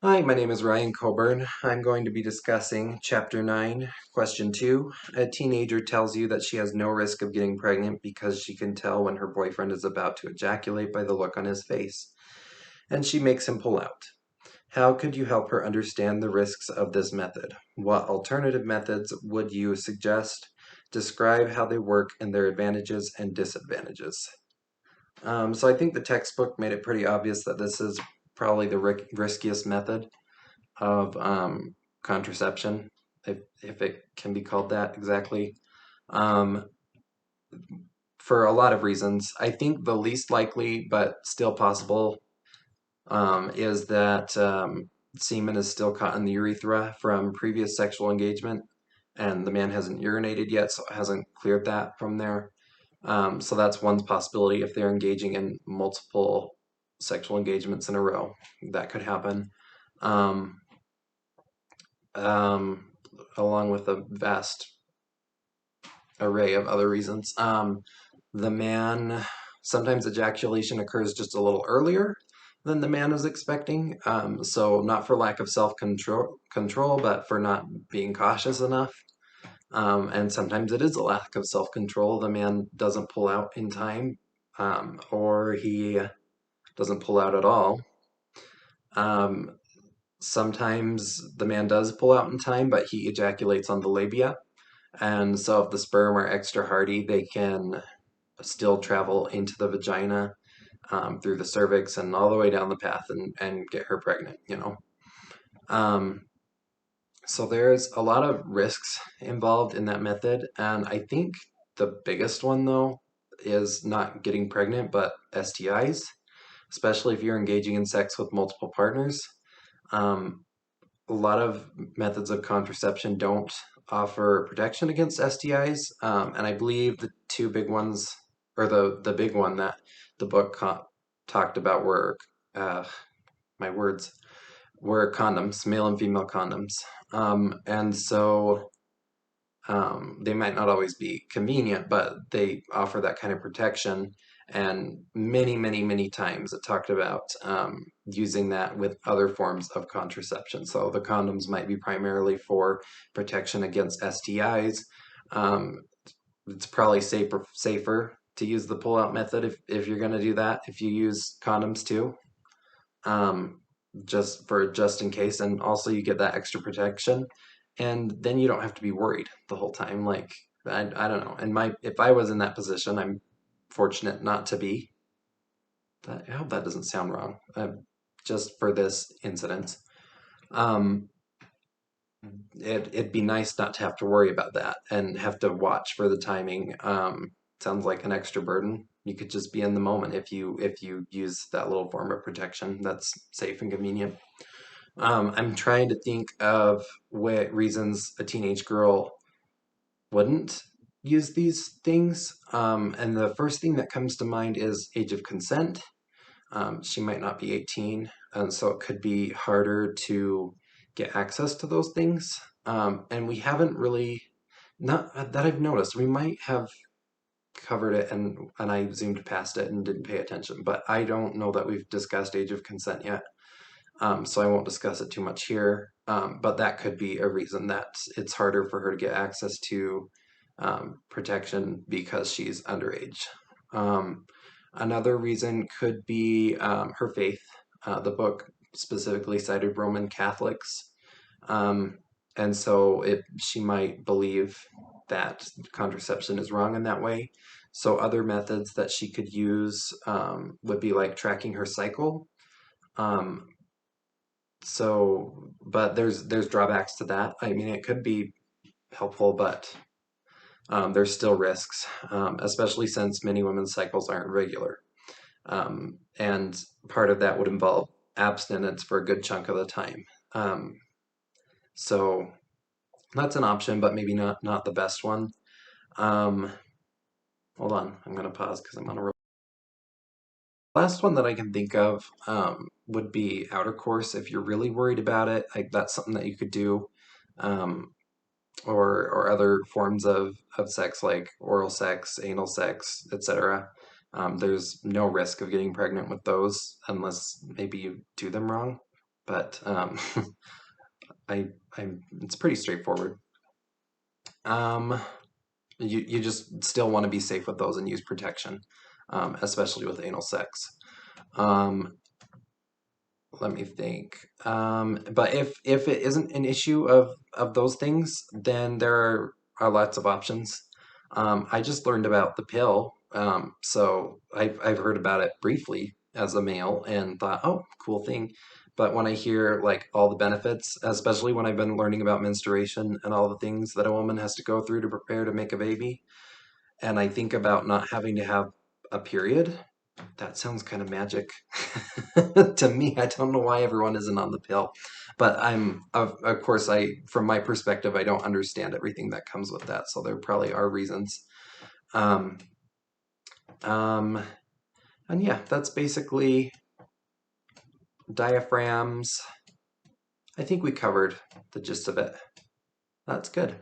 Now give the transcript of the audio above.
Hi, my name is Ryan Coburn. I'm going to be discussing Chapter 9, Question 2. A teenager tells you that she has no risk of getting pregnant because she can tell when her boyfriend is about to ejaculate by the look on his face, and she makes him pull out. How could you help her understand the risks of this method? What alternative methods would you suggest? Describe how they work and their advantages and disadvantages. So I think the textbook made it pretty obvious that this is probably the riskiest method of contraception, if it can be called that exactly, um, for a lot of reasons. I think the least likely, but still possible, is that semen is still caught in the urethra from previous sexual engagement, and the man hasn't urinated yet, so it hasn't cleared that from there. So that's one possibility if they're engaging in multiple sexual engagements in a row. That could happen. Um, um, Along with a vast array of other reasons. The man, sometimes ejaculation occurs just a little earlier than the man is expecting. So not for lack of self-control, but for not being cautious enough. And sometimes it is a lack of self-control. The man doesn't pull out in time, or he doesn't pull out at all. Um, Sometimes the man does pull out in time, but he ejaculates on the labia. And so if the sperm are extra hardy, they can still travel into the vagina, through the cervix and all the way down the path and get her pregnant. Um, so there's a lot of risks involved in that method. And I think the biggest one, though, is not getting pregnant, but STIs, especially if you're engaging in sex with multiple partners. Um, a lot of methods of contraception don't offer protection against STIs, and I believe the two big ones, or the big one that the book talked about were, uh, my words, were condoms, male and female condoms, and so they might not always be convenient, but they offer that kind of protection. And many, many, many times it talked about using that with other forms of contraception. So the condoms might be primarily for protection against STIs. Um, it's probably safer to use the pull-out method if you're going to do that, if you use condoms too, um, just in case. And also you get that extra protection, and then you don't have to be worried the whole time. Like I don't know. And my if I was in that position, I'm fortunate not to be. I hope that doesn't sound wrong. Just for this incident, um, it'd be nice not to have to worry about that and have to watch for the timing. Sounds like an extra burden. You could just be in the moment if you use that little form of protection that's safe and convenient. I'm trying to think of what reasons a teenage girl wouldn't use these things. And the first thing that comes to mind is age of consent. She might not be 18, and so it could be harder to get access to those things. And we haven't really, not that I've noticed, we might have covered it and I zoomed past it and didn't pay attention, but I don't know that we've discussed age of consent yet. So I won't discuss it too much here, but that could be a reason that it's harder for her to get access to protection because she's underage. Um, Another reason could be her faith. The book specifically cited Roman Catholics, um, and so she might believe that contraception is wrong in that way. So other methods that she could use would be like tracking her cycle. Um, but there's drawbacks to that. I mean, it could be helpful, but there's still risks, especially since many women's cycles aren't regular. And part of that would involve abstinence for a good chunk of the time. Um, so that's an option, but maybe not the best one. Um, Hold on, I'm gonna pause because I'm on a roll. Last one that I can think of would be outer course. If you're really worried about it, like that's something that you could do. Um, or other forms of sex like oral sex, anal sex, etc. There's no risk of getting pregnant with those unless maybe you do them wrong. but it's pretty straightforward. You just still want to be safe with those and use protection, especially with anal sex. Let me think. But if it isn't an issue of those things, then there are lots of options. I just learned about the pill, so I've heard about it briefly as a male and thought, oh, cool thing. But when I hear like all the benefits, especially when I've been learning about menstruation and all the things that a woman has to go through to prepare to make a baby, and I think about not having to have a period, that sounds kind of magic to me. I don't know why everyone isn't on the pill, but of course, from my perspective, I don't understand everything that comes with that. So there probably are reasons. Um, um, and yeah, that's basically diaphragms. I think we covered the gist of it. That's good.